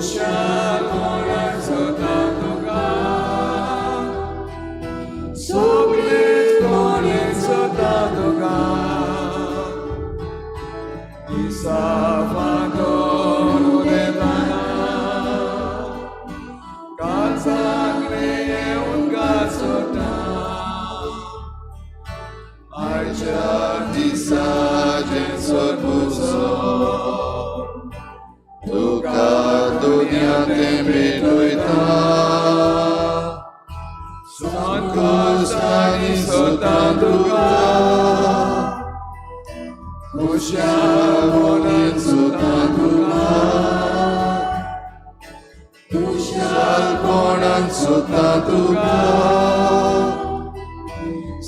खुशाल कोणाक सोदता तुका सगळेच कोणी सोदता तुका इसाफातोर उदेताना काचाकले येऊन गासोता आयच्या दिसाचे सोदपुसो तुका दुनियाते भेटोयता संतोषानी सोदता तुका खुशाल कोणाक सोदता तुका खुशाल कोणाक सोदता तुका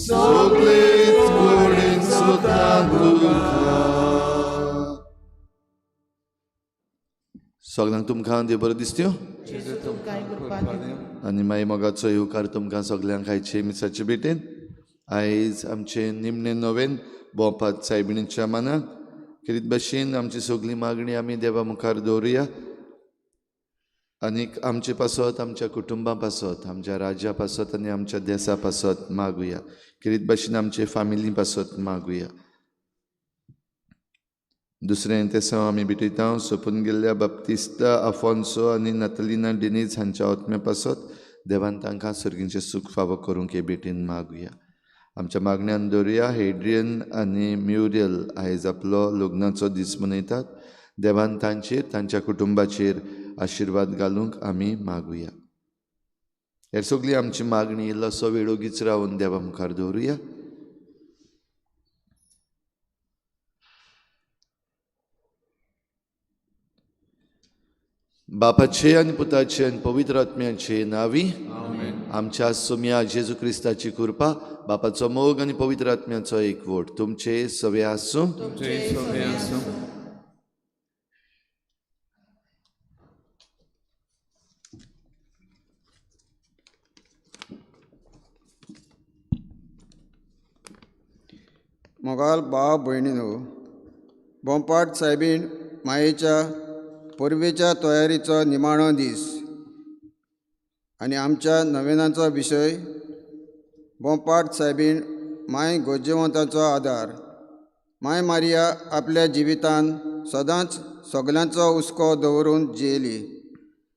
सगळेच कोणी सोदता तुका. सगळ्यांक तुमकां देव बरो दिसत्यो आनी मागीर मोगाचो येवकार तुमकां सगळ्यांक आयचे मिसाचे भेटेन. आयज आमचे निमणे नवेन भोंवपाक सायबिणीच्या मानाक कितें भाशेन आमची सगळी मागणी आमी देवा मुखार दवरुया आनीक आमचे पासत आमच्या कुटुंबा पासत आमच्या राज्या पासत आनी आमच्या देशा पासत मागुया. कितें भाशेन आमचे फॅमिली पासत मागुया. दुसरें तेसांव आमी भेटयता सोंपून गेल्ल्या बाप्तिस्ता आफोन्सो आनी नातालिना डेनीज हांच्या आत्म्या पासत देवान तांकां सर्गीचें सूख फावो करूंक हे भेटेन मागुया. आमच्या मागण्यान दवरुया हेड्रियन आनी म्युरियल आयज आपलो लग्नाचो दीस मनयतात. देवान तांचेर तांच्या कुटुंबाचेर आशिर्वाद घालूंक आमी मागुया. हेर सगळी आमची मागणी इल्लोसो वेळ ओगीच रावन देवा मुखार दवरुया. बापाचे आनी पुताचे आनी पवित्र आत्म्याचे नांवी आमच्या सोम्या जेजू क्रिस्ताची कृपा बापाचो मोग आनी पवित्र आत्म्याचो एकवट तुमचे सवे आसूं. मोगाल भाव भयणीनो, बोंपाट सायबीण मायेच्या परबेच्या तयारीचो निमाणो दीस आनी आमच्या नविनाचो विशय बोंपाट सायबीण माय गोजेवंताचो आदार. माय मारिया आपल्या जिवितान सदांच सगल्यांचो हुस्को दवरून जियेली.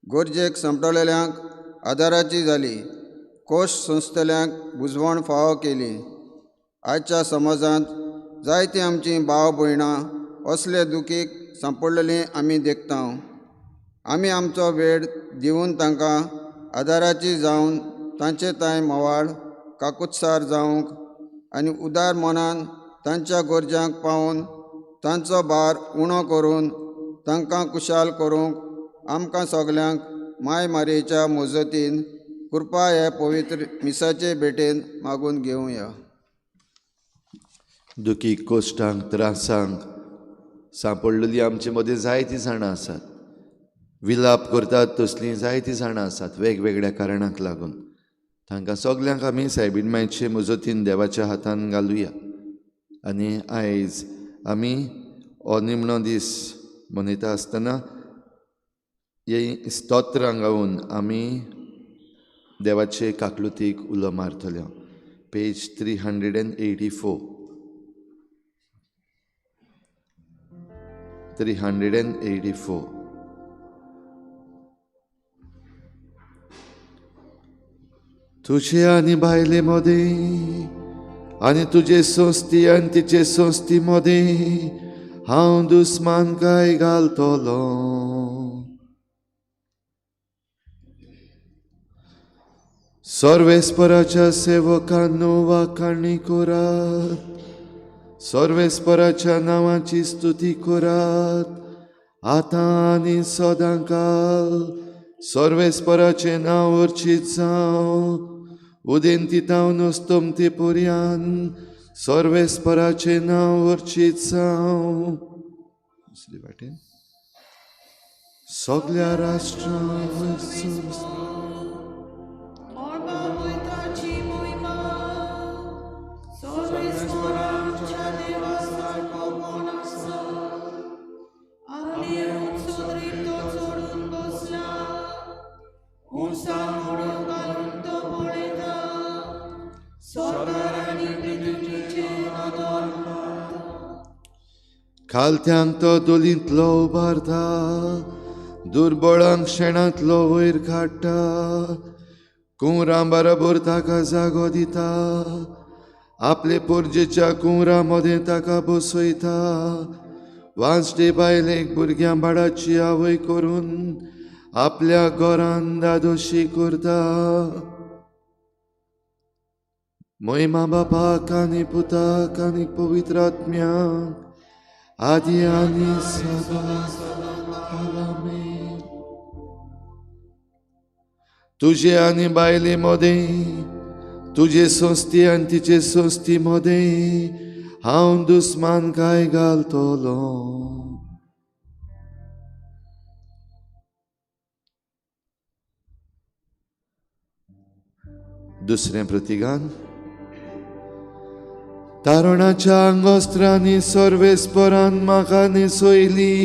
गरजेक संपटलेल्यांक आदाराची जाली. कोश सोंसतल्यांक बुजवण फावो केली. आयच्या समाजांत जायतीं आमचीं भाव भयणां असले दुखीक सांपडलेलीं आमी देखता. आमी आमचो वेळ दिवन तांकां आदाराची जावन तांचे तांय मोवाळ काकुत्सार जावंक आनी उदार मनान तांच्या गरजांक पावून तांचो भार उणो करून तांकां कुशाल करूंक आमकां सगल्यांक माय मारयेच्या मोजतीन कृपा हे पवित्र मिसाचे भेटेन मागून घेवया. दुखीक कोश्टांक त्रासांक सांपडलेलीं आमचे मदीं जायतीं जाणां आसात. विलाप करतात तसलीं जायतीं जाणां आसात वेगवेगळ्या कारणांक लागून. तांकां सगल्यांक आमी सायबीण मायचे मजतीन देवाच्या हातान घालुया. आनी आयज आमी हो निमणो दीस मनयता आसतना हे स्तोत्रां गावून आमी देवाचे काकलुतीक उलो मारतले. पेज 384. 384. तुझे आनी बायले मदें आनी तुजे सोस्ती आनी तिचे सोस्ती मदें हांव दुस्मानकाय घालतलो. सर्वेस्पराच्या सेवकांनो वाखाणी करात. सर्वेस्पराच्या नांवाची स्तुती करात आतां आनी सदांकाल. सर्वेस्पराचें नांव अर्चीत जावं उदेंतितावन स्तोमते पर्यान. सर्वेस्पराचें नांव अर्चीत जावं दुसरे वाटेन सगल्या राष्ट्रां Amen. खालत्यांक तो दोलींतलो उबारता, दुर्बळांक शेणांतलो वयर काडटा, कुंवरां बरोबर ताका जागो दिता, आपले पोरजेच्या कुंवरां मदें ताका बसयता, वांसडे बायलेक भुरग्यां बाळाची आवय करून आपल्या घरान दादोशी करता. महिमा बापाक आनी पुताक आनी पवित्र आत्म्याक, आदी आनी सदां आमेन. तुझे आनी बायले मदें, तुझे संस्थे आनी तिचे संस्थी मदें हांव दुस्मानकाय घालतलो. दुसरें प्रतिगान. तारुणाच्या आंगोस्त्रांनी सर्वेस्परान म्हाका न्हेसयली,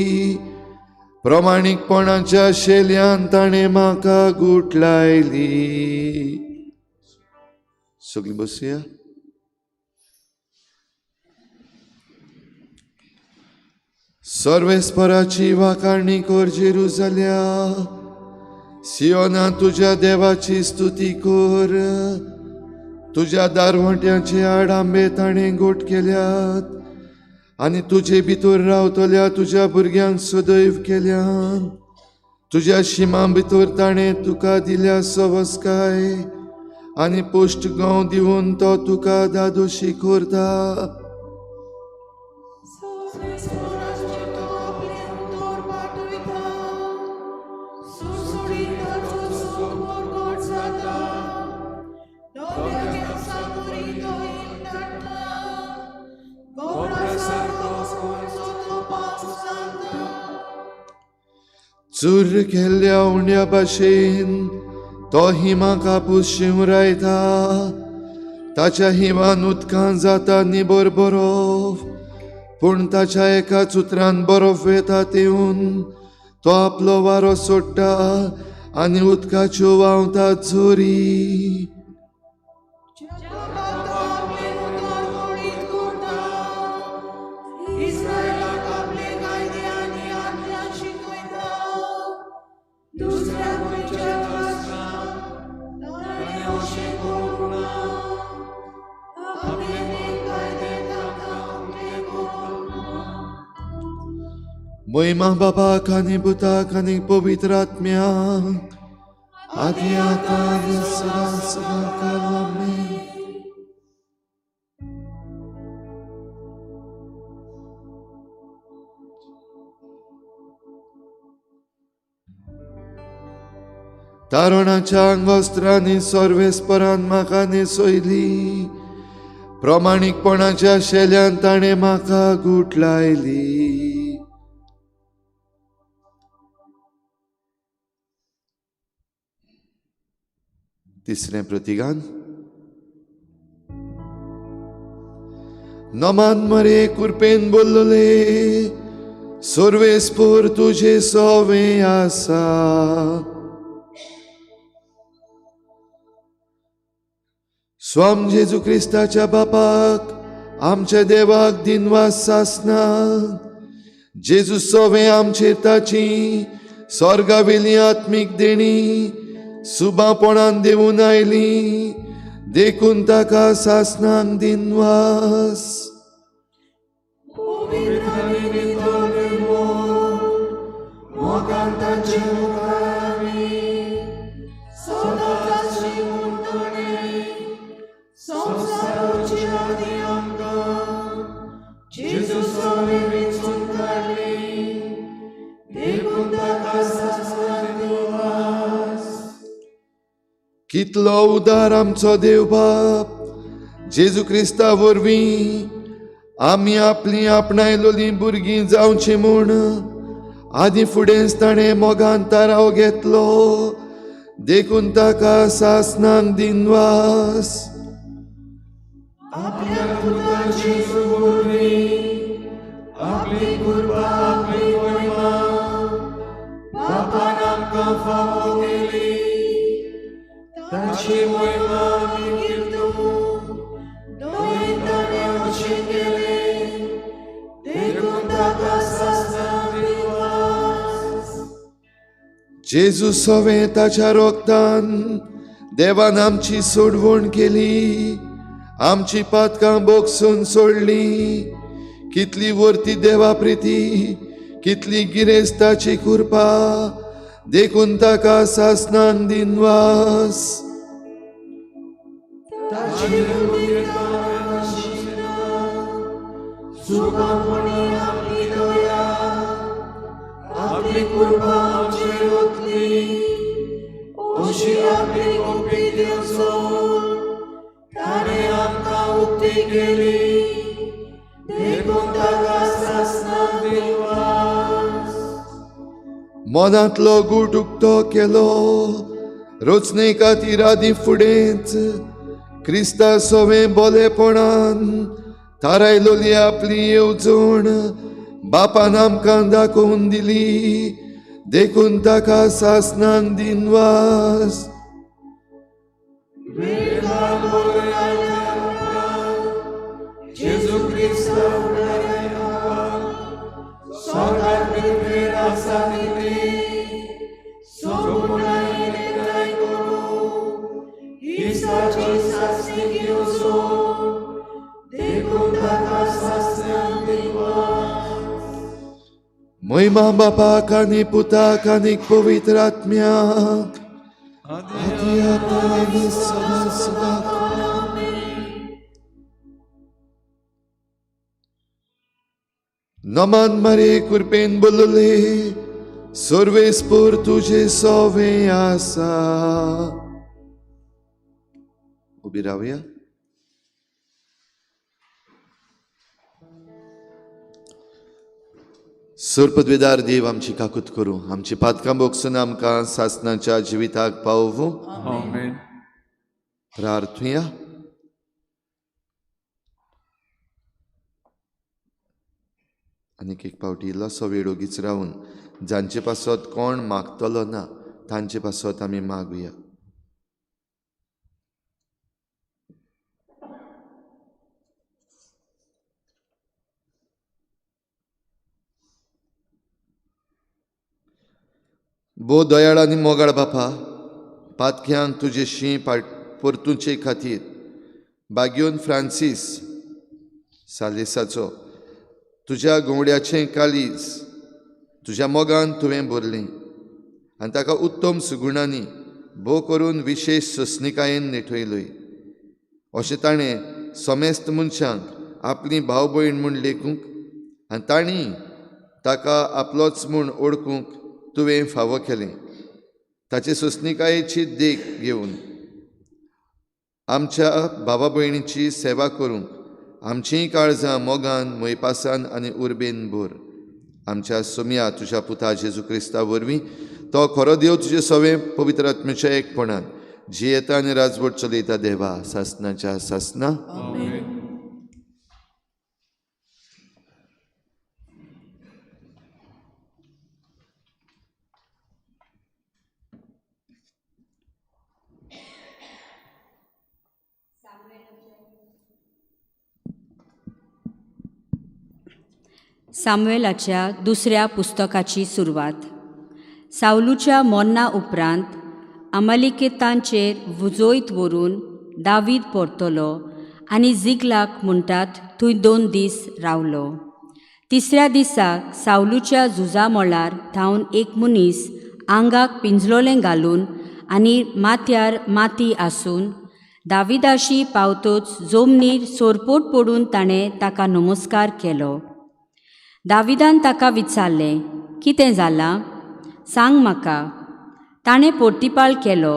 प्रमाणीकपणाच्या शेल्यान ताणें म्हाका घूट लायली. सगळीं बसुया. सर्वेस्पराची वाखाणणी कर जेरुसल्या, सियोना तुझ्या देवाची स्तुती कर. तुझ्या दारवट्याचे आडांबे ताणें गोट केल्यात, आनी तुजे भितर रावतल्या तुज्या भुरग्यांक सदैव केल्यान. तुज्या शिमां भितर ताणें तुका दिल्या सवस्काय, आनी पोस्ट गांव दिवन तो तुका दादोशी करता. चूर केल्ल्या उंड्या भाशेन तो हिमा कापूस शिंवरायता, ताच्या हिमान उदकां जाता निबर बरोफ, पूण ताच्या एकाच उतरान बरोफ येता तेऊन तो आपलो वारो सोडटा आनी उदकाच्यो व्हांवतात झोरी. महिमा बापाक आनी पुताक आनी पवित्र आत्म्याक, आदी आतां आनी सदां सदांकाल आमेन. तारुणाच्या आंगोस्त्रांनी सर्वेस्परान म्हाका न्हेसयली, प्रमाणीकपणाच्या शेल्यान ताणें म्हाका घूट लायली. तिसरें प्रतिगान. नमान मरे कुरपेन बोल्लोले, सर्वेस्पर तुझे सोवें आसा. स्वाम जेजू क्रिस्ताच्या बापाक, आमच्या देवाक दिनवास सासना. जेजू सोवें आमचेर ताची स्वर्गावेली आत्मीक देणी सुबापणान देऊन आयली, देखून ताका सासनांक दिनवास. कितलो उदार आमचो देव बाप, जेजू क्रिस्ता वरवीं आमी आपली आपणायलोली भुरगीं जावची म्हूण आदी फुडेंच ताणें मोगान ताराव घेतलो, देखून ताका सासनांक दिनवास. ताची महिमा आमी कीर्तू, दोन ताणे अशें केलें, देखून ताका जेजू सोवे ताच्या रोगतान देवान आमची सोडवण केली, आमची पातकां बोगसून सोडली. कितली वर्ती देवा प्रिती, कितली गिरेस्ताची कृपा, देखून ताका सासनान दिनवास. ताची उदिरता नाशिना, सुखामणी आपली दया, आपली कृपा आमचेर ओतली. अशी आपली कोपी दिवचो ताणें आमकां उक्ती केली, देखून ताका सासनान दिनवास. मनांतलो गूट उक्तो केलो, रोचणे खातीर आदी फुडेंच क्रिस्ता सोवें बोलेपणान थारायलोली आपली येवजण बापान आमकां दाखोवन दिली, देखून ताका सासनान दिनवास. जेजू क्रिस्त सौगात पृथ्वीर आसा तितली सगुणाय एकठांय करूं इसाची सासणी घेवचो, देखून ताका सासनान दिनवास. महिमा बापाक आनी पुताक आनी पवित्र आत्म्याक, आदी आतां आनी सदां सदां. नमान मरे कृपेन बोलले, सर्वेस्पूर तुझे सोवे आसा. उबी रावया. सुरपदवेदार देव आमची काकूत करूं, आमची पातकां बोगसून आमकां सासनाच्या जिविताक पावूं. आमेन. प्रार्थुया. आनीक एक पावटी इल्लोसो वेळ ओगीच रावन जांचे पासत कोण मागतलो ना तांचे पासत आमी मागुया. बो दयाळ आनी मोगाळ बापा, पातक्यांक तुजे शीं परतुचे खातीर बागयोन फ्रांसीस सालेसाचो तुज्या गोवड्याचें कालीज तुज्या मोगान तुवें भरलें आनी ताका उत्तम सुगुणांनी भोव करून विशेष सोंसणिकायेन नेटयलोय. अशें ताणें समेस्त मनशांक आपली भाव भयण म्हूण लेखूंक आनी तांणी ताका आपलोच म्हूण ओळखूंक तुवें फावो केलें. ताचे सोंसणिकायेची देख घेवन आमच्या भावा भयणीची सेवा करूंक आमचीं काळजां मोगान मोयपासान आनी उर्बेन भर. आमच्या सोम्या तुज्या पुता जेजू क्रिस्ता वरवीं तो खरो देव तुजे सवें पवित्र आत्म्याच्या एकपणान जियेता आनी राजवट चलयता देवा सासनाच्या सासना. सामुएलाच्या दुसऱ्या पुस्तकाची सुरवात. सावलूच्या मोन्ना उपरांत अमालिकेतांचेर वुजोयत व्हरून दावीद परतलो आनी जिगलाक म्हणटात थंय 2 दीस रावलो. तिसऱ्या दिसाक सावलूच्या झुजा मोळार धांवन एक मनीस आंगाक पिंजलोलें घालून आनी माथ्यार माती आसून दाविदाशी पावतोच जमनीर सोरपोट पडून ताणें ताका नमस्कार केलो. दाविदान ताका विचारलें, कितें जालां? सांग म्हाका. ताणें पोर्तिपाळ केलो.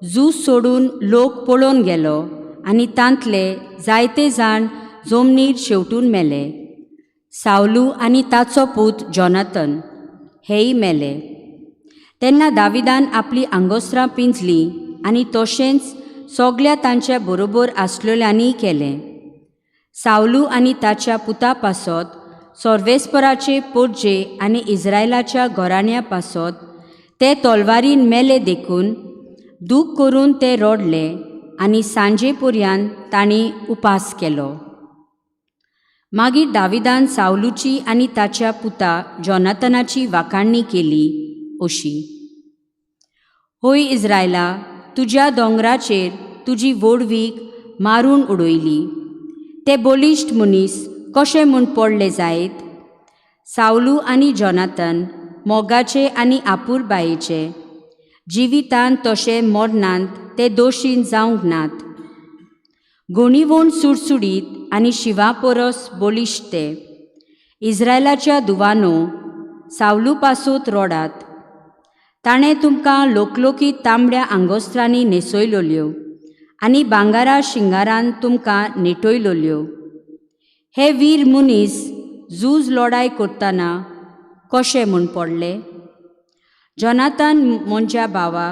झूज सोडून लोक पळोवन गेलो आनी तांतले जायते जाण जमनीर शेवटून मेले. सावलू आनी ताचो पूत जोनातन हेय मेले. तेन्ना दाविदान आपली आंगोस्त्रां पिंजलीं आनी तशेंच सगल्या तांच्या बरोबर आसलेल्यांनी केलें. सावलू आनी ताच्या पुता पासत सोर्वेस्पराचे पोरजे आनी इस्रायलाच्या घोराण्या पासत ते तलवारीन मेले देखून दूख करून ते रडले आनी सांजे पर्यंत तांणी उपास केलो. मागीर दाविदान सावलूची आनी ताच्या पुता जोनातनाची वाखाणणी केली अशी. होय इस्रायला, तुज्या दोंगराचेर तुजी वोडवीक मारून उडयली. ते बलिश्ट मनीस कशे म्हूण पडले जायत. सावलू आनी जोनातन मोगाचे आनी आपुरबायेचे. जिवितांत तशे मरणांत ते दोशीन जावंक नात. घोणीवोण सुडसुडीत आनी शिवा परस बलिश्ट ते. इस्रायलाच्या दुवानो, सावलू पासूत रोडात. ताणें तुमकां लोकलोकीत तांबड्या आंगोस्त्रांनी न्हेसयलोल्यो आनी भांगारा शिंगारान तुमकां नेटयलोल्यो. हे वीर मनीस झूज लढाय करतना कशे म्हूण पडले. जोनातान म्हज्या भावा,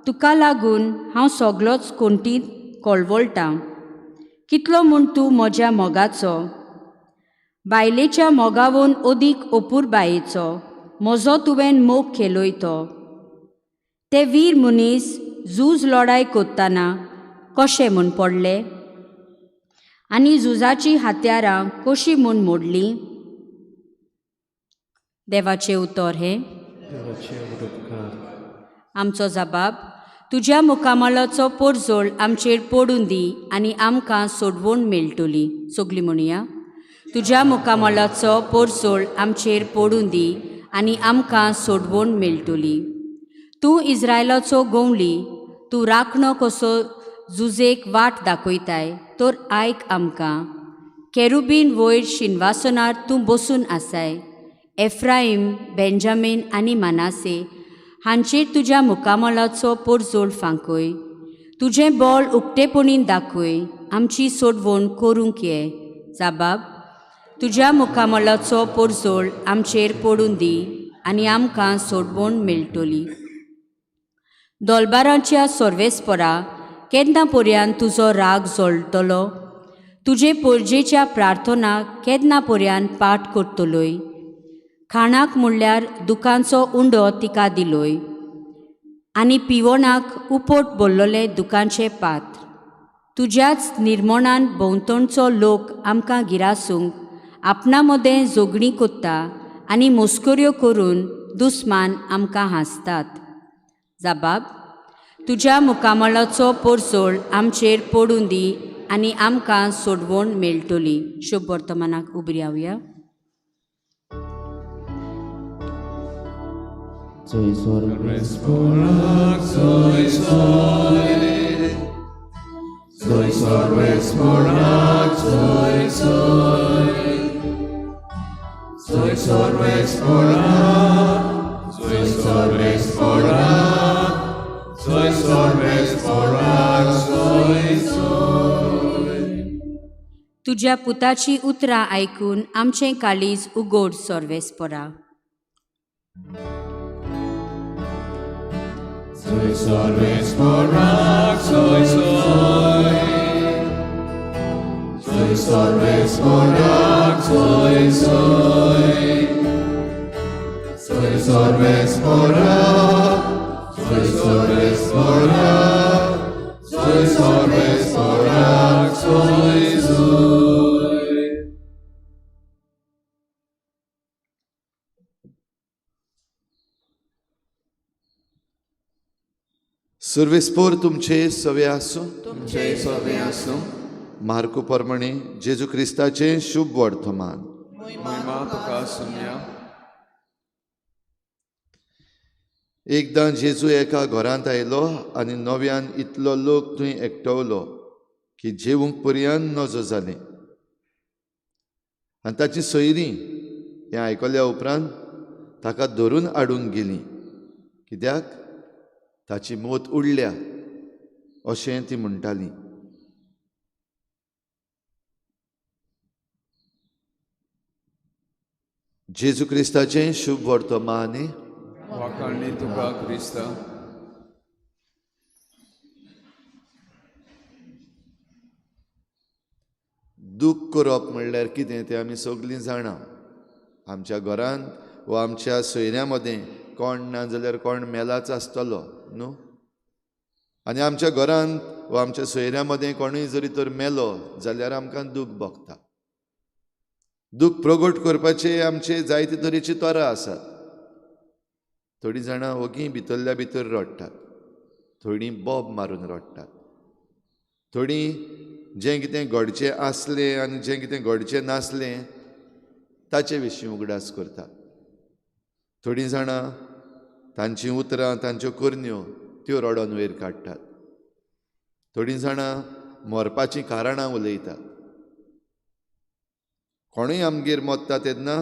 तुका लागून हांव सगळोच कोंटीत कळवळटां. कितलो म्हूण तूं म्हज्या मोगाचो. बायलेच्या मोगावून ओदीक अपुरबायेचो म्हजो तुवें मोग केलोय तो. ते वीर मनीस झूज लढाय करतना कशे म्हूण पडले आनी झुजाची हात्यारां कशीं म्हूण मोडलीं. देवाचें उतर हें. आमचो जबाब, तुज्या मुखामलाचो पोरजोळ आमचेर पडून दी आनी आमकां सोडवण मेळटली. सगळीं म्हणुया. तुज्या मुखामलाचो पोरजोळ आमचेर पडून दी आनी आमकां सोडवण मेळटली. तूं इस्रायलाचो गवळी, तूं राखणो कसो झुजेक वाट दाखयताय, तर आयक आमकां. केरुबीन वयर शिनवासनार तूं बसून आसाय. एफ्राईम, बेंजामीन आनी मानासे हांचेर तुज्या मुखामलाचो पोरजोळ फांकय. तुजें बोल उक्तेपणीन दाखय. आमची सोडवण करूंक ये. जाबाब, तुज्या मुखामलाचो पोरजोळ आमचेर पडून दी आनी आमकां सोडवण मेळटली. दोलबाराच्या सर्वेस्परा, केन्ना पर्यंत तुजो राग जळटलो. तुजे पोरजेच्या प्रार्थनाक केन्ना पर्यंत पाठ करतलोय. खाणाक म्हणल्यार दुखांचो उंडो तिका दिलोय आनी पिवणाक उपट भरलोले दुखांचे पात्र. तुज्याच निर्मणान भोंवतणचो लोक आमकां गिरासूंक आपणा मदें जोगणी कोत्ता आनी मस्कऱ्यो करून दुस्मान आमकां हांसतात. जाबाब, तुज्या मुखामलाचो पोरजोळ आमचेर पडून दी आनी आमकां सोडवण मेळटली. शुभ वर्तमानाक उबी रावया. Soy sorbes porak, soy soy. Soy sorbes porak, soy soy. Soy sorbes porak, soy sorbes porak. Soy sorbes porak, soy soy. तुज्या पुताची उतरां आयकून आमचें काळीज उगोड सोर्वेस्परा. Soy sorbes porak, soy soy. Soy sorbes porak, soy soy. Soy sorbes porak, soy sorbes porak. Soy sorbes porak, soy soy. सर्वेस्पोर तुमचे सवे आसूं. तुमचे सवे आसूं. मार्कू प्रमाणे जेजू क्रिस्ताचें शुभ वर्तमान. महिमा तुका सुन्या. एकदां जेजू एका घरांत आयलो आनी नव्यान इतलो लोक थंय एकटवलो की जेवूंक पर्यंत नजो जालें. आनी ताची सोयरीं हें आयकल्या उपरांत ताका धरून हाडूंक गेलीं, कित्याक ताची मोत उडल्या अशें ती म्हणटाली. जेजू क्रिस्ताचें शुभ वर्तमान. वाखाणली तुका क्रिस्ता. दूख करप म्हणल्यार कितें तें आमी सगळीं जाणा. आमच्या घरांत वा आमच्या सोयऱ्यां मदें कोण ना जाल्यार कोण मेलाच आसतलो न्हू. आनी आमच्या घरांत वा आमच्या सोयऱ्यां मदें कोणूय जरी तर मेलो जाल्यार आमकां दूख भोगता. दूख प्रगट करपाचे आमचे जायते तरेची तोरां आसात. थोडीं जाणां ओगी भितरल्या भितर रडटात. थोडीं बॉब मारून रडटात, थोडीं जें कितें घडचें आसलें आनी जें कितें घडचें नासलें ताचे विशीं उगडास करतात. थोडीं जाणां तांचीं उतरां तांच्यो करन्यो त्यो रडोन वयर काडटात. थोडीं जाणां मरपाचीं कारणां उलयतात. कोणूय आमगेर मोत्ता तेन्ना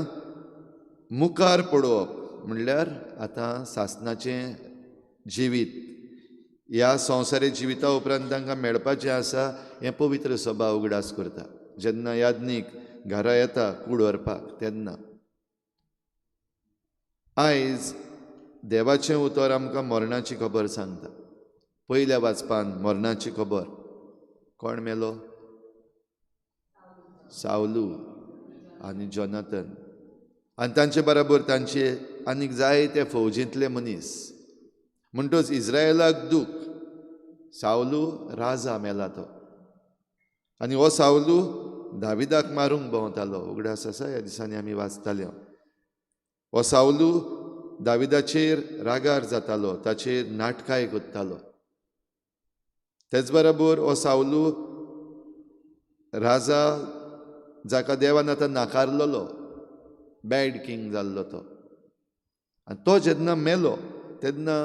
मुखार पडोवप म्हणल्यार आतां सासणाचें जिवीत ह्या संवसारी जिविता उपरांत तांकां मेळपाचें आसा हें पवित्र सभा उगडास करता. जेन्ना याज्ञीक घरा येता कूड व्हरपाक तेन्ना आयज देवाचें उतर आमकां मरणाची खबर सांगता. पयल्या वाचपान मरणाची खबर कोण मेलो? सावलू आनी जोनाथन आनी तांचे बरोबर तांचे आनीक जायते फौजींतले मनीस. म्हणटच इस्रायलाक दूख. सावलू राजा मेला तो आनी हो सावलू दाविदाक मारूंक भोंवतालो. उगडास आसा ह्या दिसांनी आमी वाचताले. हो सावलू दाविदाचेर रागार जातालो, ताचेर नाटकाय कोत्तालो. तेच बरोबर हो सावलू राजा जाका देवान आतां नाकारलेलो, बॅड किंग जाल्लो तो. आनी तो जेन्ना मेलो तेन्ना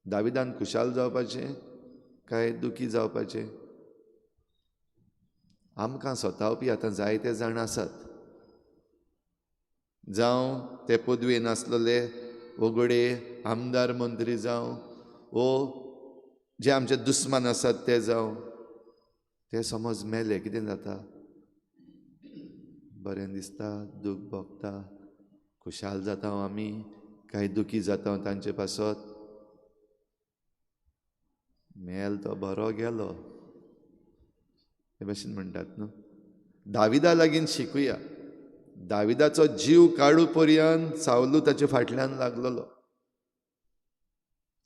दाविदान खुशाल जावपाचें काय दुखी जावपाचें? आमकां स्वतावपी आतां जायते जाण आसात. जावं ते पदवेन आसलेले वगडे आमदार मंत्री जावं वो जे आमचे दुस्मान आसात ते जावं, ते समज मेले कितें जाता? बरें दिसता, दूख भोगता, खुशाल जाता आमी काय दुखी जाता तांचे पासत? मेल तो बरो गेलो हे भाशेन म्हणटात न्हू. दाविदा लागीं शिकुया. दाविदाचो जीव काडू पर्यंत सावलू ताचे फाटल्यान लागलेलो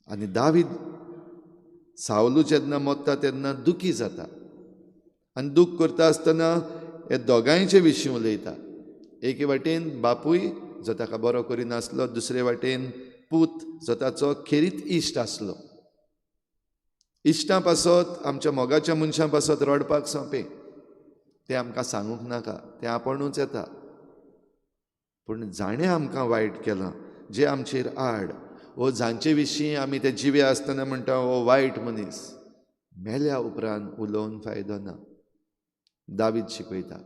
आनी दावीद सावलू जेन्ना मोत्ता तेन्ना दुखी जाता. आनी दूख करता आसतना हे दोगांयचे विशीं उलयता. एके वाटेन बापूय जो ताका बरो करिनासलो, दुसरे वाटेन पूत जो ताचो खेरीत इश्ट आसलो. इश्टां पासत आमच्या मोगाच्या मनशां पासत रडपाक सोंपें. तें आमकां सांगूंक नाका, तें आपुणूच येता. पूण जाणें आमकां वायट केलां, जे आमचेर आड वो जांचे विशीं आमी ते जिवे आसतना म्हणटा हो वायट मनीस, मेल्या उपरांत उलोवन फायदो ना. दावीद शिकयता.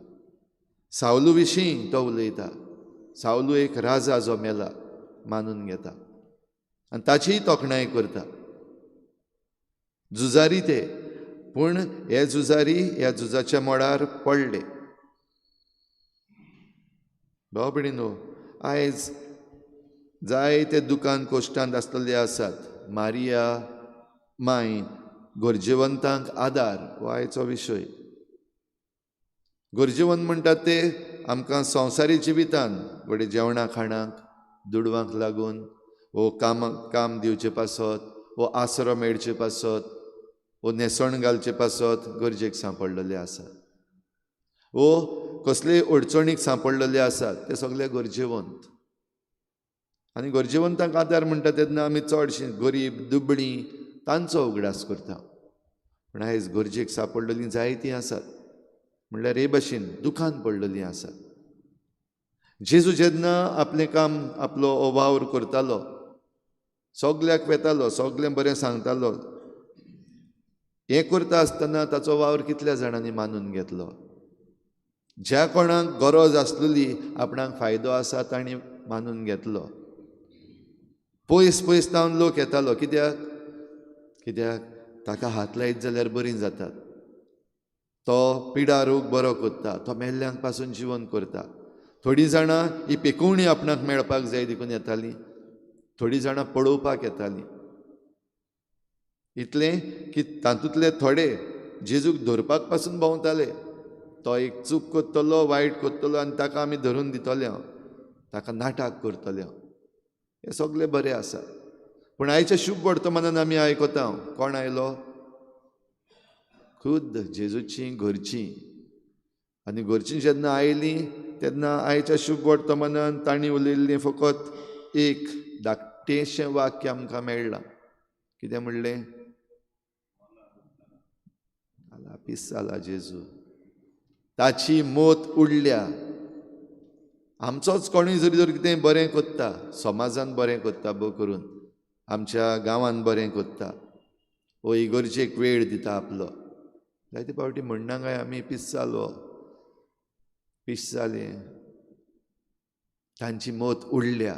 सावलू विशीं तो उलयता. सावलू एक राजा जो मेला मानून घेता आनी ताचीय तोखणाय करता. झुजारी ते, पूण हे झुजारी ह्या झुजाच्या मोडार पडले. भाव भयणीनो, आयज जायते दुकान कोश्टांत आसलेले आसात. मारिया माय गरजेवंतांक आदार हो आयचो विशय. गरजेवंत म्हणटात ते आमकां संवसारी जिवितान बडे जेवणा खाणाक दुडवांक लागून वो काम दिवचे पासत, वो आसरो मेळचे पासत, वो न्हेसण घालचे पासत गरजेक सांपडलेले आसात. वो कसलेय अडचणीक सांपडलेले आसात. ते सगळे गरजेवंत. आनी गरजेवंतांक आदार म्हणटा तेन्ना आमी चडशीं गरीब दुबळीं तांचो उगडास करता. पूण आयज गरजेक सांपडलेलीं जायतीं आसात. म्हणल्यार हे भाशेन दुखान पडलेलीं आसात. जेजू जेन्ना आपलें काम आपलो हो वावर करतालो, सगल्याक वेतालो, सगळें बरें सांगतालो, हें करता आसतना ताचो वावर कितल्या जाणांनी मानून घेतलो? ज्या कोणाक गरज आसलेली, आपणाक फायदो आसा तांणी मानून घेतलो. पयस पयस तावन लोक येतालो. कित्याक? ताका हात लायत जाल्यार बरीं जातात. तो पिडा रोग बरो करता. तो मेल्ल्यांक पासून जिवन करता. थोडीं जाणां ही पेकोवणी आपणाक मेळपाक जाय देखून येतालीं. थोडीं जाणां पळोवपाक येतालीं. इतलें की तातूंतले थोडे जेजूक धरपाक पासून भोंवताले. तो एक चूक करतलो, वायट करतलो आनी ताका आमी धरून दितले, ताका नाटाक करतले. हे सगळे बरें आसा. पूण आयच्या शुभ वर्तमानान आमी आयकता कोण आयलो? खुद्द जेजूचीं घरचीं. आनी घरचीं जेन्ना आयलीं तेन्ना आयच्या शुभ वर्तमानान तांणी उलयल्लें फकत एक धाकटेंशें वाक्य आमकां मेळ्ळां. कितें म्हणलें? पिस जाला जेजू, ताची मोत उडल्या. आमचोच कोणूय जरी जर कितें बरें कोत्ता, समाजान बरें कोत्ता, बो करून आमच्या गांवांत बरें कोत्ता, वो इगोर्जेक वेळ दिता आपलो, जायते फावटी म्हणना काय आमी पिस जालो, पिस जालें, तांची मोत उडल्या.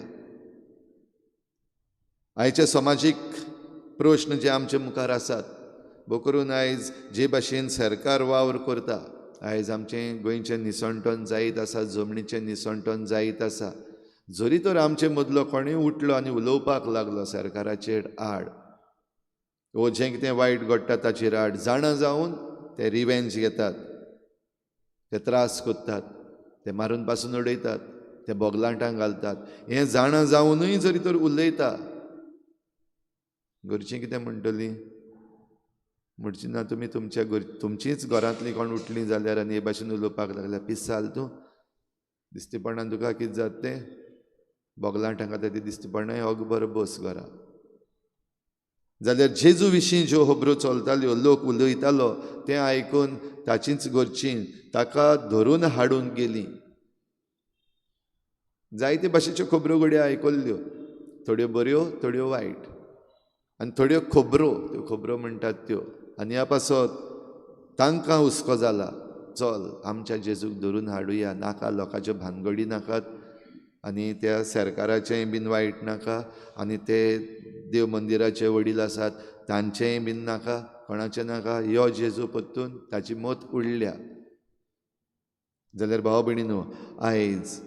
आयचे समाजीक प्रश्न जे आमचे मुखार आसात, बो करून आयज जे भाशेन सरकार वावर करता, आयज आमचें गोंयचें निसणटोन जायत आसा, जमनीचें निसणटोन जायत आसा. जरी तर आमचे मदलो कोणूय उठलो आनी उलोवपाक लागलो सरकाराचेर आड, वो जें कितें वायट घडटा ताचेर आड, जाणा जावन ते रिवेंज घेतात, ते त्रास कोत्तात, ते मारून पासून उडयतात, ते बोगलांटांक घालतात. हें जाणा जावनूय जरी तर उलयता, घरचीं कितें म्हणटलीं? म्हणची ना, तुमी तुमच्या तुमचींच घरांतलीं कोण उठलीं जाल्यार आनी हे भाशेन उलोवपाक लागल्या, पिस जाल तूं, दिसतेपणान तुका कितें जाता तें, बोगलांटांक घालता ती दिसतेपणां, हो बरो बस घरा. जाल्यार जेजू विशीं ज्यो खबरो चलताल्यो, लोक उलयतालो, तें आयकून ताचींच घरचीं ताका धरून हाडूंक गेलीं. जायते भाशेच्यो खबरो घडये आयकल्ल्यो, थोड्यो बऱ्यो, थोड्यो वायट, आनी थोड्यो खबरो, त्यो खबरो म्हणटात त्यो. आनी ह्या पासत तांकां हुस्को जाला, चल आमच्या जेजूक धरून हाडुया, नाका लोकांच्यो भानगडी नाकात, आनी त्या सरकाराचेंय बीन वायट नाका, आनी ते देव मंदिराचे वडील आसात तांचेंय बीन नाका, कोणाचें नाका, यो जेजू पत्तून ताची मोत उडल्या. जाल्यार भाव भयणीनो, आयज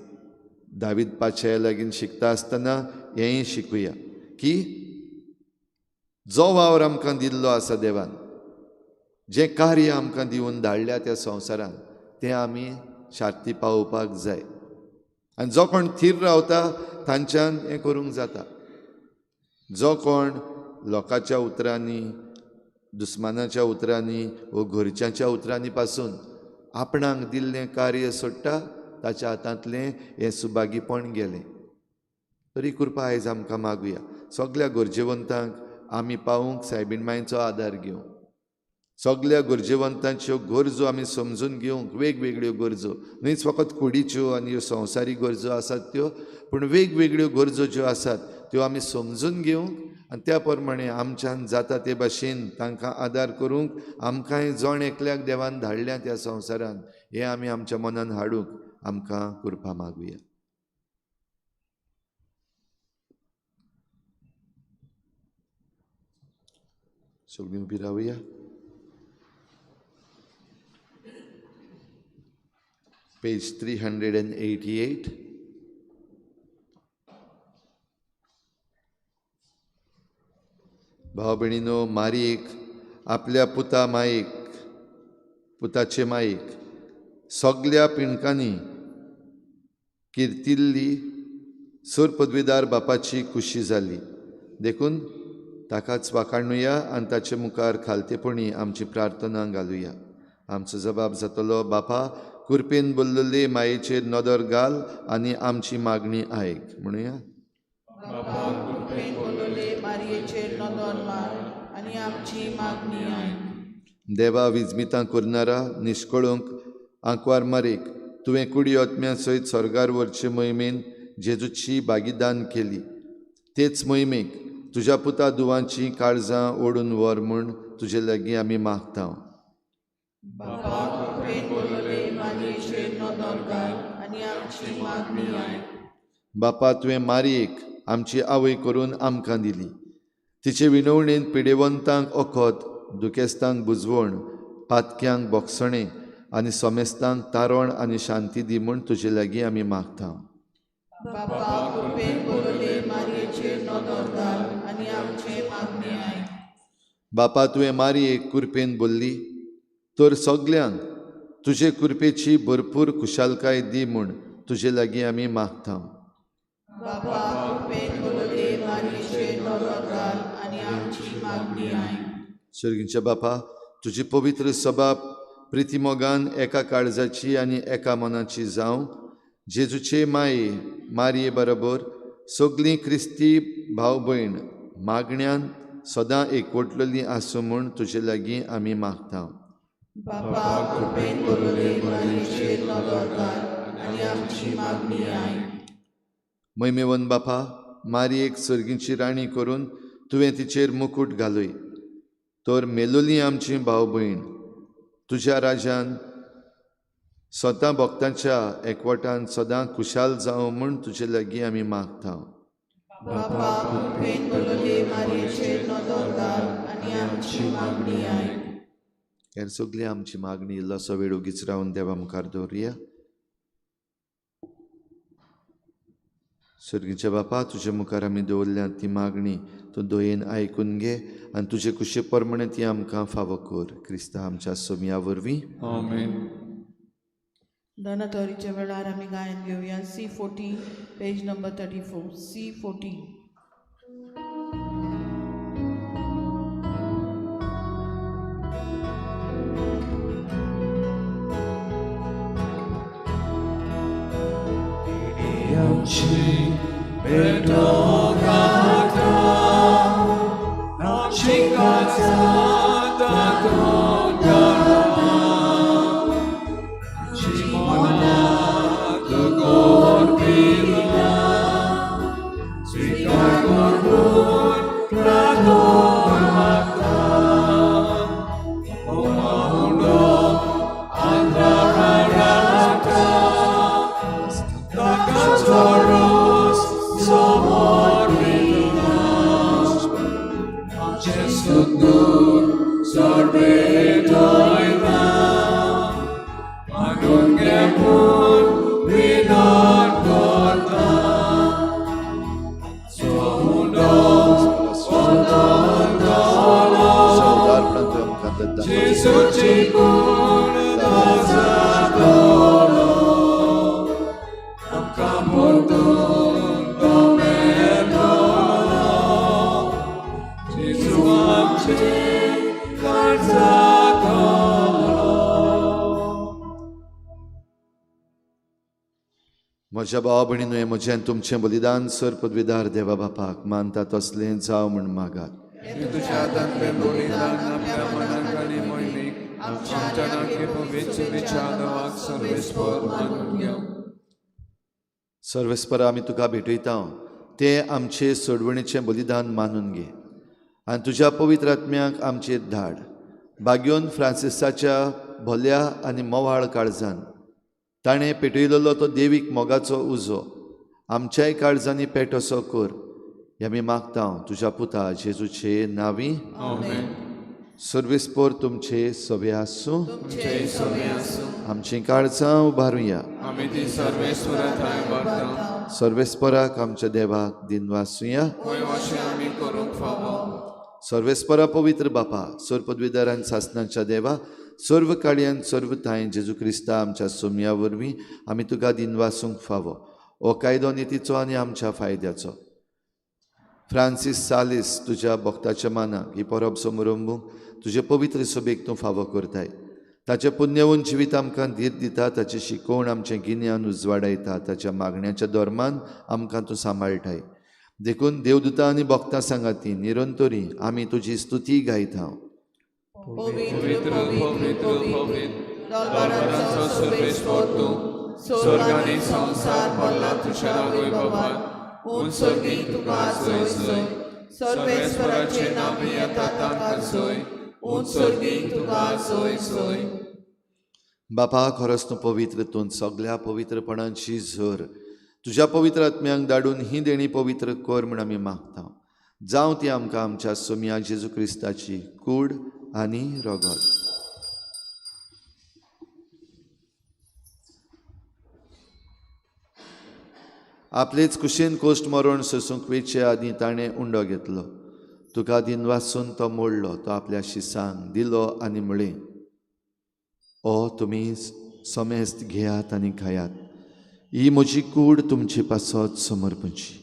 दावीद पाचे लागीं शिकता आसतना हेंय शिकुया की जो वावर आमकां दिल्लो आसा देवान, जें कार्य आमकां दिवन धाडल्या त्या संवसारान, तें आमी शार्ती पावोवपाक जाय. आनी जो कोण थीर रावता तांच्यान हें करूंक जाता. जो कोण लोकांच्या उतरांनी, दुस्मानाच्या उतरांनी वो घरच्यांच्या उतरांनी पासून आपणाक दिल्लें कार्य सोडटा, ताच्या हातांतलें हें सुभागीपण गेलें. तरी कृपा आयज आमकां मागुया, सगल्या गरजेवंतांक आमी पावूंक सायबीण मांयचो आदार घेवंक, सगल्या गरजेवंतांच्यो गरजो आमी समजून घेवंक, वेगवेगळ्यो गरजो, न्हयच फकत कुडीच्यो आनी ह्यो संवसारी गरजो आसात त्यो, पूण वेगवेगळ्यो गरजो ज्यो आसात त्यो आमी समजून घेवंक, आनी त्या प्रमाणे आमच्यान जाता ते भाशेन तांकां आदार करूंक, आमकांय जण एकल्याक देवान धाडल्या त्या संवसारान, हें आमी आमच्या मनान हाडूंक आमकां कृपा मागुया. सगळीं उबी रावया. पेज 388. भाव भयणीनो, मारयेक आपल्या पुताचे मायेक सगल्या पिणकांनी किर्तिल्ली सूर पदवीदार बापाची खुशी जाली. देखून ताकाच वाखाणुया आनी ताचे मुखार खालतेपणी आमची प्रार्थना घालुया. आमचो जबाब जातलो, बापा, कुरपेन बोल्लले मायेचेर नदर घाल आनी आमची मागणी आयक. म्हणुया, बापा, कुरपेन बोल्लले मारयेचेर नदर मार आनी आमची मागणी आयक. देवा, विजमितां करनारा, निश्कळूंक आंकवार मारेक तुवें कुडी ओतम्या सयत स्वर्गार व्हरचे मोहिमेन जेजूची भागीदान केली. तेच मोहिमेक तुज्या पुता दुवांची काळजां ओडून व्हर म्हूण तुजे लागीं आमी मागता. बापा, कुरपेन बोल्लले मारयेचेर नदर घाल आनी आमची मागणी आयक. बापा, तुवें मारयेक आमची आवय करून आमकां दिली. तिचे विणवणेन पिडेवंतांक ओखद, दुखेस्तांक बुजवण, पातक्यांक बोगसणें आनी सोमेस्तांक तारण आनी शांती दी म्हूण तुजे लागीं आमी मागता. बापा, कुरपेन बोल्लले मारयेचेर नदर घाल आनी आमची मागणी आयक. बापा, तुवें मारयेक कुरपेन बोल्ली, तर सगल्यांक तुजे कुरपेची भरपूर खुशालकाय दी म्हूण तुजे लागीं आमी मागता. बापा, कुरपेन बोल्लले मारयेचेर नदर घाल आनी आमची मागणी आयक. सर्गीच्या बापा, तुजी पवित्र सभा प्रितीमोगान एका काळजाची आनी एका मनाची जावं. जेजूचे माये मारये बरोबर सगलीं क्रिस्ती भाव भयण मागण्यांत सदां एकवटलेलीं आसूं म्हूण तुजे लागीं आमी मागता. बापा कृपेन बरोले मारयेचेर नदर घाल आनी आमची मागणी आयक. मैमेवन बापा, मारयेक सर्गीची राणी करून तुवें तिचेर मुकूट घालय. तर मेलोलीं आमची भाव भयण तुज्या राजान स्वता भक्तांच्या एकवटान सदां खुशाल जावं म्हूण तुजे लागीं आमी मागता. बापा कृपेन बरोले मारयेचेर नदर घाल आनी आमची मागणी आयक. हेर सगळी आमची मागणी इल्लोसो वेळ उगीच रावन देवा मुखार दवरया. सर्गीच्या बापा, तुजे मुखार आमी दवरल्या ती मागणी तूं दयेन आयकून घे आनी तुजे कुशे प्रमाणे ती आमकां फावो कर. क्रिस्ता आमच्या सोमया वरवीं. आमेन. धनतोरीच्या वेळार आमी गायन घेवया. C40 page number 34. C40. आमची बेटोगाता आमची काजा दाखोवन घाला. आमची मनात गोरविला स्वीकार करून प्रार्थना मागता. ओ माहुडो अंधारांता Taros somor vidas, Jesus nur sorbe doina, anun gemur vidan kota, somundos odon dono, Jesus cikun dazadolo. म्हज्या भाव भयणींनो, म्हजें तुमचें बलिदान सर पदवीदार देवा बापाक मानता तसलें जाव म्हूण मागात. तुझ्या हातांतलें बलिदान आपल्या मनाक आनी मोहिमेक आमच्या नाके पवित्र विचारवाक सर्वेस्पर मानून घेव. सर्वेस्परा आमी तुका भेटयता तें आमचे सोडवणीचें बलिदान मानून घे आनी तुज्या पवित्र आत्म्याक आमचेर धाड. बाग्योन फ्रांसिसाच्या भल्या आनी मोवाळ काळजान ताणें पेटयलेलो तो देवीक मोगाचो उजो आमच्याय काळजांनी पेटोसो कर. हें आमी मागता तुज्या पुता जेजूचे नांवी. आमेन. सर्वेस्पर तुमचे सवे आसूं. तुमचे सवे आसूं. आमचीं काळजां उबारुया. आमी ती सर्वेस्परांताय वाडटा. सर्वेस्पराक आमच्या देवाक दिनवासुया. पळय अशें आमी करूंक फावो. सर्वेस्परा पवित्र बापा, सर पदवीदारांक सासणाच्या देवा, सर्व काळयान सर्व थाय जेजू क्रिस्ता आमच्या सोमया वरवीं आमी तुका दिनवासूंक फावो. हो कायदो नितीचो आनी आमच्या फायद्याचो. फ्रांसीस सालीस तुज्या भक्ताच्या मानाक ही परब समारंभूक तुजे पवित्र सभेक तूं फावो करताय. ताचें पुण्यवन जिवीत आमकां धीर दिता, ताचें शिकोवण आमचें गिन्यान उजवाडायता, ताच्या मागण्याच्या धर्मान आमकां तूं सांबाळटाय. देखून देवदूतां आनी भक्तां सांगाती निरंतरी आमी तुजी स्तुती गायता. पवित्र पवित्र पवित्र दरबाराचो सर्वेस्पर तूं. स्वर्ग आनी संवसार भरला तुज्या वैभवान. उत्सर्गीक तुका आसय सय. सर्वेस्पराचें नांव येता ताका सय. उत्सर्गीक तुका आसय सय. बापा, खरोच तूं पवित्र, तूं सगळ्या पवित्रपणाची झर तुज्या पवित्र आत्म्यांक धाडून ही देणी पवित्र कर म्हूण आमी मागता. जावं ती आमकां आमच्या सोमया जेजू क्रिस्ताची कूड आनी रोगोत. आपलेच कुशीन कोश्ट मरोण सोसूंक वेचे आदी ताणें उंडो घेतलो. तुका दिनवासून तो मोडलो, तो आपल्या शिसांक दिलो आनी म्हळें, ओ तुमी समेस्त घेयात आनी खायात, ही म्हजी कूड तुमचे पासत समर्पणची.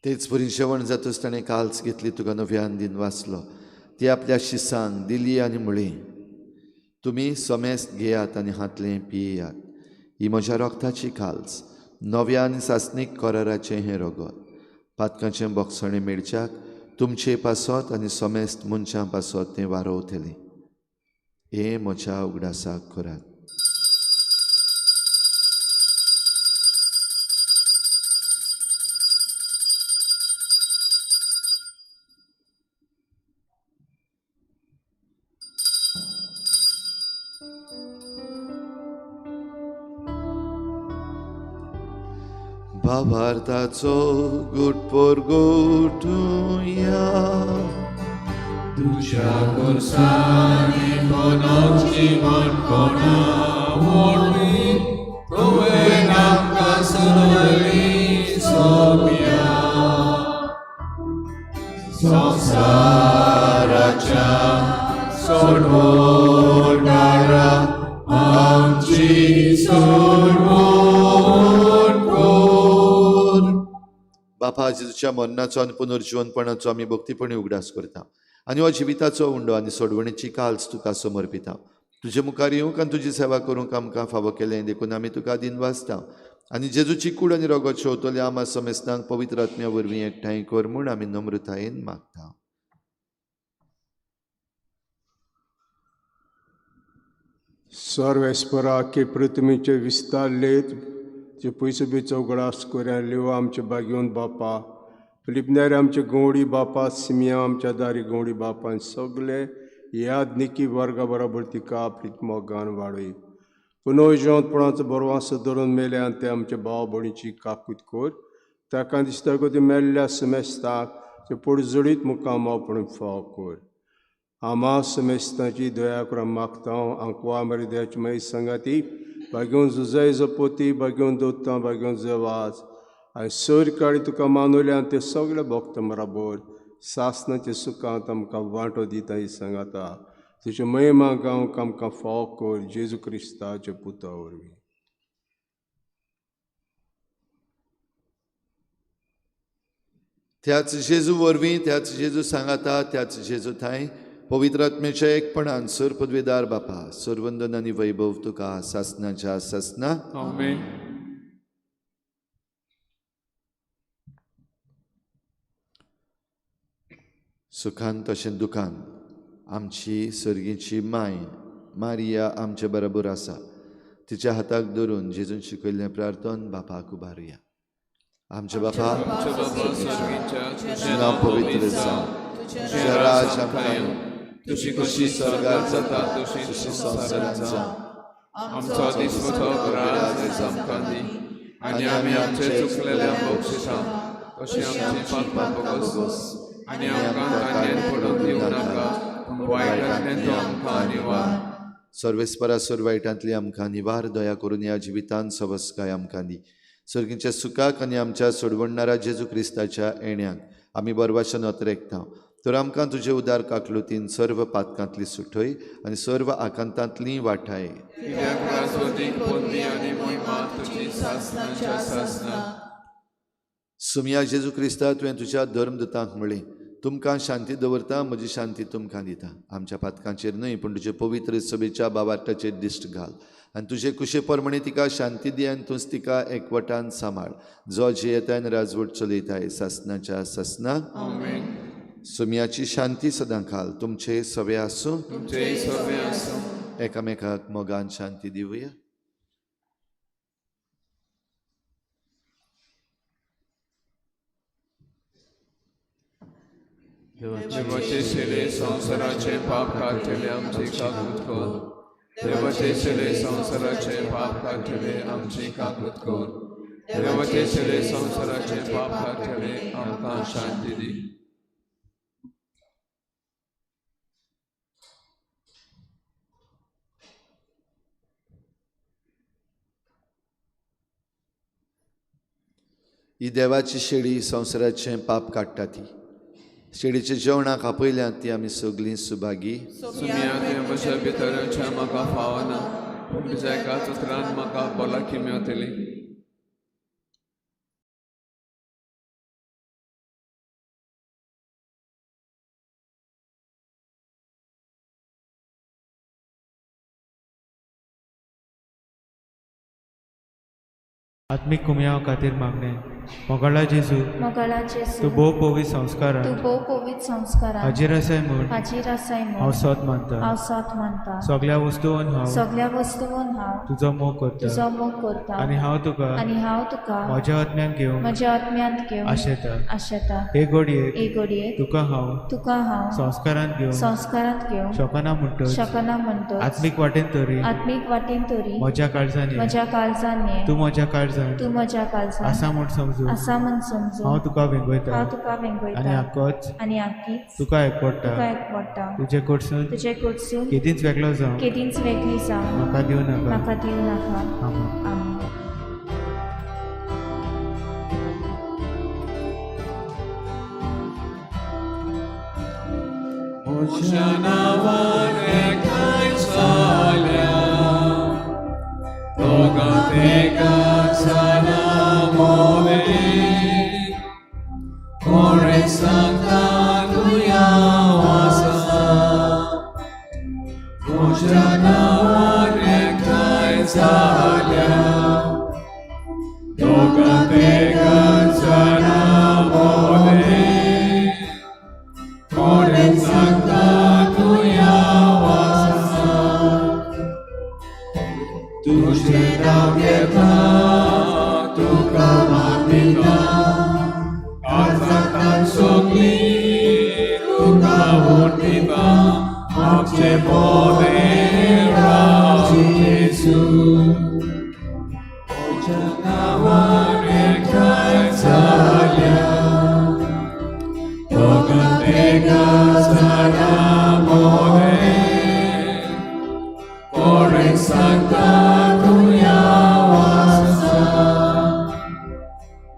तेच परी जेवण जातच ताणें काल्स घेतली तुका नव्यान दिन वाचलो. ती आपल्या शिसांक दिली आनी म्हळी, तुमी समेस्त घेयात आनी हातलें पियेयात. ही म्हज्या रोगताची काल्स, नव्या आनी सासणीक कराराचें हें रगत. पातकाचें बोगसणें मेळच्याक तुमचे पासत आनी समेस्त मनशां पासत तें वारोवतलें. हें म्हज्या उगडासाक करात. भावार्थाचो गुटपोर गोठुया. तुझ्या कुर्सानी मनोक जीवन कोणा वळवी, तुवें आमकां सोडली सोम्या. संसाराच्या सोडवणारा आमची सोडवण कोर. बापा जेजूच्या मरणाचो आनी पुनर्जीवनपणाचो आमी भक्तीपणी उगडास करता आनी हो जिविताचो उंडो आनी सोडवणेची काल्स तुका समर्पिता. तुजे मुखार येवंक आनी तुजी सेवा करूंक आमकां फावो केलें देखून आमी तुका दिन वाचता आनी जेजूची कूड आनी रगत शेवतले आमा समेस्तांक पवित्र आत्म्या वरवीं एकठांय कर म्हूण आमी नम्रतायेन मागता. सर्वेस्परा के पृथ्वीचे विस्तारलेत जे पयसो बेचो उगडास कोऱ्या लिव आमचे बागेवन बापा, फिलिपनार आमचे गवडी बापा, सिमिया आमच्या दारी गवडी बापान सगळे यादनिकी वर्गा बरोबर तिका आपलीत मोगान वाडय. पुनर्जीवनपणाचो बरवासो धरून मेले आनी ते आमचे भाव भयणीची काकूत कर. ताका दिसता गो ते मेल्ल्या समेस्ताक ते पडजडीत मुकामावपण फाव कर. आमा समेस्तांची दया करून मागता आंकवा हृदयाची माई सांगाती बागेवन झुजाय जपोती बागेवन दोत्ता बागेवन जेवाज आनी सर काळी तुका मानवले आनी ते सगळे भक्त बराबर सासनाच्या सुखांत आमकां वांटो दिता ही सांगाता. तुजे महिमा गावंक आमकां फाव कर जेजू क्रिस्ताचे पुता वरवीं. त्याच जेजू वरवीं, त्याच जेजू सांगाता, त्याच जेजू थंय पवित्र आत्म्याच्या एकपणान सर पदवेदार बापा, सरवंदन आनी वैभव तुका सासनाच्या सासना. आमेन. सुखान तशें दुखान आमची सर्गीची माय मारिया आमचे बरोबर आसा. तिच्या हाताक धरून जेजून शिकयल्लें प्रार्थन बापाक उबारुया. आमचे बापा, तुजें नांव पवित्र जावं, तुजें राज आमकां येवं, तुजी कशी स्वर्गार जाता तशी संवसारांत जावं. आमचो दिसवतो राज आमकां दी आनी आमी आमचे चुकलेल्या बक्षिसां तशी आमची पापां बगोस आनी आमकां कांयन पडूंक दिवं नाका, वायटांतल्यान तूं आमकां निवार. सर्वेस्परा सुरवायटांतली आमकां निवार दया करून ह्या जिवितांत सवस्काय आमकां दी. सर्गीच्या सुखाक आनी आमच्या सोडवणारा जेजू क्रिस्ताच्या येण्याक आमी बरवाशन अत्रेकता. तर आमकां तुजे उदार काकलुतीन सर्व पातकांतली सुटय आनी सर्व आकांतांतली वाटाय. कित्याक राजवटीक पोंदी आनी महिमा तुजी सासनाच्या सासना. सुमया जेजू क्रिस्ता तुवें तुज्या धर्मदूतांक म्हळें, तुमकां शांती दवरता, म्हजी शांती तुमकां दिता. आमच्या पातकांचेर न्हय पूण तुजे पवित्र सभेच्या बाबार्टाचेर दिश्ट घाल आनी तुजे कुशे परमणे तिका शांती दी आनी तूंच तिका एकवटान सांबाळ, जो जियेतान राजवट चलयताय सासनाच्या सासना. आमेन. सुमयाची शांती सदां घाल. तुमचे सवे आसूं, तुमचे सवे आसूं. एकामेकाक मोगान शांती दिवया. देवाचे शेले संसाराचे पाप काढले आमची काकूत कर. देवाचे शेले संसाराचे पाप काढले आमची काकूत कर. देवाचे शेले संसाराचे पाप काढले आमकां शांती दी. ही देवाची शेळी संवसाराचें पाप काडटा ती. शेळीच्या जेवणाक आपयल्यांत ती आमी सगळीं सुभागी. सुमया तुवें म्हज्या भितरच्या म्हाका फावना, पूण तुज्या एकाच उतरान म्हाका भलायकी मेळटली. आत्मीक कुमयाव खातीर मागणे मोगळा जेजू मोगळा तूं जेजू भोव पवित्र संस्कार तूं भोव पवित्र संस्कारां हाजीर आसाय म्हूण हाजीर आसाय हांव म्हूण सोत मानता हांव साथ मानता सगळ्या वस्तूंन हांव सगळ्या वस्तूंन हांव तुजो मोग करता तुजो मोग करता आनी हांव तुका आनी हांव तुका म्हज्या आत्म्यान घेवन म्हज्या आत्म्यांत घेवन आशेता आशेता हे घडयेक एक घडयेक तुका हांव तुका हांव संस्कारांत घेवन संस्कारांत घेवन शकना म्हणटच शकना म्हणटच आत्मीक वाटेन तरी आत्मीक वाटेन तरी म्हज्या काळजांनी म्हज्या काळजांनी तूं म्हज्या काळजांत तूं म्हज्या काळजांत आसा म्हूण समजून आसा म्हूण समजून हांव तुका वेंगयता हांव तुका आनी वेंगयता आक्कोच आनी आखीच तुका एकवडटा तुका एकवडटा तुजे कडसून तुजे कडसून केदींच वेगळो जावं केदींच वेगळी जावं म्हाका दिवं नाका म्हाका दिवं नाका आमेन. आमेन. म्हज्या नांवान एकठांय जाल्या दोगां तिगां जाणां मोवेन कोणें सांगता तुया वासा म्हज्या नांवान एकठांय जाल्या दोगां तिगां जाणां मोवेन कोणें सांगता तुया वासा तुजें नांव घेता तुका मानिता काळजांत सगळीं तुका वटिता आमचे मोदें राव येसू म्हज्या नांवान एकठांय जाल्या दोगां तिगां जाणां मोवेन कोणें सांगता तुया वासा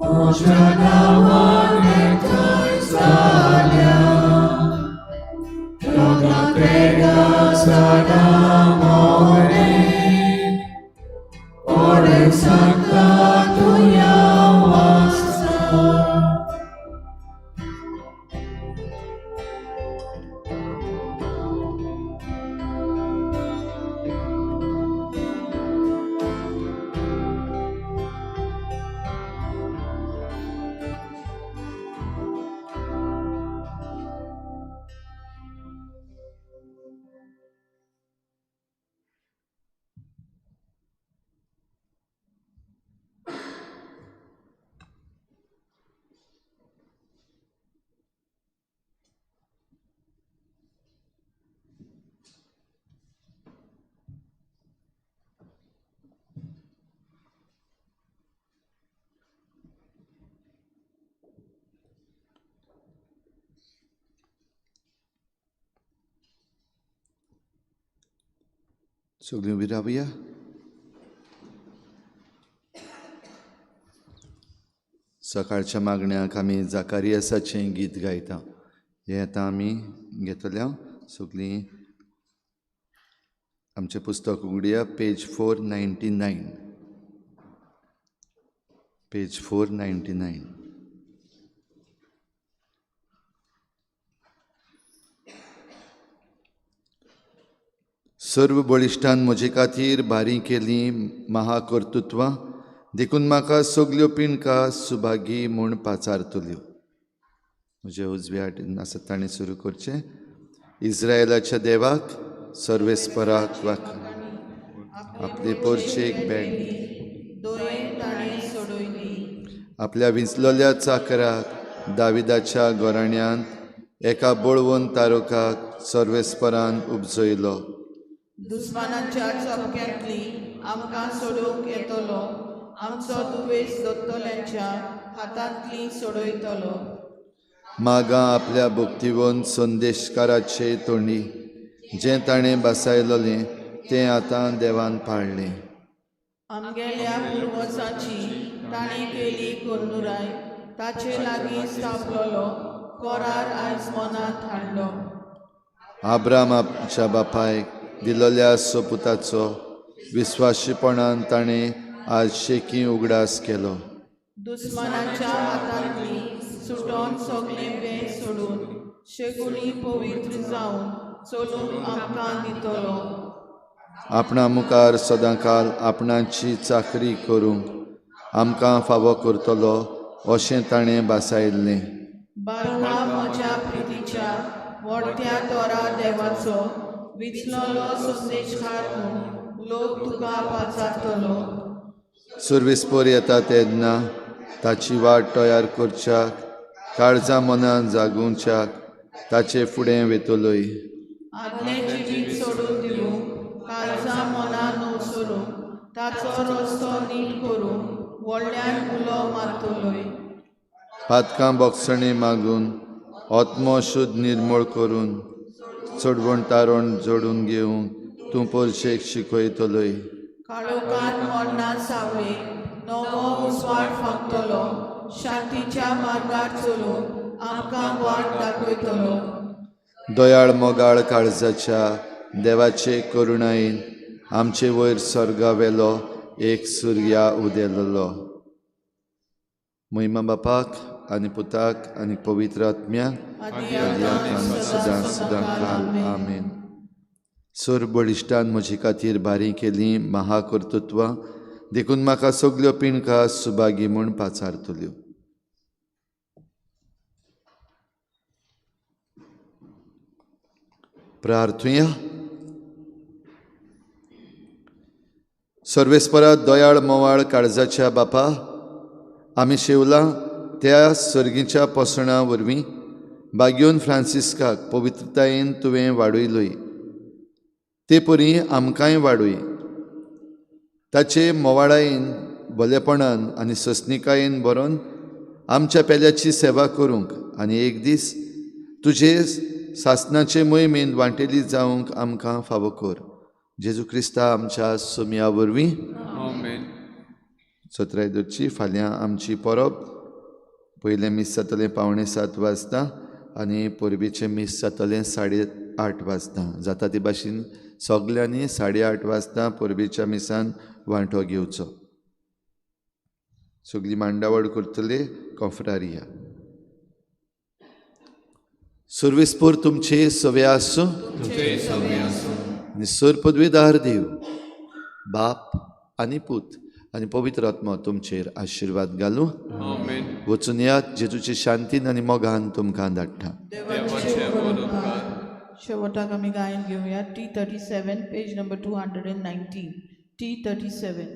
म्हज्या नांवान एकठांय जाल्या दोगां तिगां जाणां मोवेन कोणें सांगता तुया वासा सगळीं उबी रावया. सकाळच्या मागण्याक आमी जाकारियासाचें गीत गायता. हें आतां आमी घेतल्या सगळीं आमचें पुस्तक उगडया. पेज 499. पेज 499. सर्व बळिश्टान म्हजे खातीर बारी केलीं महाकर्तृत्वां देखून म्हाका सगल्यो पिणकां सुभागी म्हूण पाचारतल्यो. म्हजे उजव्या वाटेन आसा ताणें सुरू करचें. इस्रायलाच्या देवाक सर्वेस्पराक आपले पोरचेक बेड दोयेन ताणें सोडयली. आपल्या विंचलोल्या चाकराक दाविदाच्या घोराण्यांत एका बळवून तारुकाक सर्वेस्परान उपजयलो. दुस्मानाच्या चपक्यांतली आमकां सोडूंक येतलो. आमचो दुवेस दोत्तोल्यांच्या हातांतली सोडयतलो. मागां आपल्या भोगतीवन संदेशकाराचे तोंडी जें ताणें बसायलोलें तें आतां देवान पाळलें. आमगेल्या पुर्वजांची ताणें केली कोन्नुराय. ताचे लागीं स्थापलोलो कोरार आयज मनांत हाडलो. आब्रामाच्या बापायक दिलोल्या सोपुताचो विस्वाशीपणान ताणें आज शेकी उगडास केलो. दुस्मानाच्या हातांतली सुटोन सगळें बें सोडून शेकुणी पवित्र जावन चलूंक आमकां दितलो. आपणा मुखार सदांकाल आपणाची चाकरी करूंक आमकां फावो करतलो अशें ताणें बासायल्लें. बाळगा म्हज्या प्रितीच्या व्हडट्या तोरा देवाचो विचलोलो संदेशकार म्हूण लोक तुका पाचारतलो. सुरवेस्पोर येता तेन्ना ताची वाट तयार करच्याक, काळजां मनान जागोवच्याक ताचे फुडें वेतलोय. आदलें जिवीत सोडून दिवूं काळजां मनान नवसरूं ताचो रस्तो नीट करूं व्हडल्यान उलो मारतलोय. पातकां बोगसणी मागून आत्मो शुद्ध निर्मळ करून चडवण तारण जोडून घेवंक तूं पोरशेक शिकयतलोय. काळोखान मरणा सावळे नवो उसवाट फांकतलो. शांतीच्या मार्गार चलून आमकां वाट दाखयतलो. दयाळ मोगाळ काळजाच्या देवाचे करुणायेन आमचे वयर स्वर्गावेलो एक सूर्या उदेललो. महिमा बापाक आनी पुताक आनी पवित्र आत्म्याक सदां सदां काल आमेन. सोर बळिश्टान म्हजे खातीर बारी केली महाकर्तृत्वां देखून म्हाका सगल्यो पिणकां सुभागी म्हूण पाचारतल्यो. प्रार्थुया. सर्वेस्परा दयाळ मोवाळ काळजाच्या बापा, आमी शेवलां त्या सर्गीच्या पोसणा वरवीं बाग्योन फ्रांसिस्काक पवित्रतायेन तुवें वाडयलोय. ते परी आमकांय वाडय. ताचे मोवाळायेन भलेपणान आनी सस्निकायेन बरोवन आमच्या पेल्याची सेवा करूंक आनी एक दीस तुजे सासनाचे मोहिमेंत वांटेली जावंक आमकां फावो कर. जेजू क्रिस्ता आमच्या सुमया वरवीं. आमेन. 17 फाल्यां आमची परब. पयलें मीस जातलें 6:45 वाजता आनी परबीचें मीस जातलें 8:30 वाजता. जाता ते भाशेन सगल्यांनी 8:30 वाजता परबीच्या मिसान वांटो घेवचो. सगळी मांडावळ करतले कॉफ्रारिया. सर्वेस्पोर तुमचे सवे आसूं. निसर पदवीदार देव बाप आनी पूत आनी पवित्र आत्मा तुमचेर आशिर्वाद घालूं. आमेन. वचून यात जेजूचे शांतीन आनी मोगान तुमकां धाडटा. देवाचे बरोबर. शेवटाक आमी गायन घेवया T37 पेज नंबर 219 T37.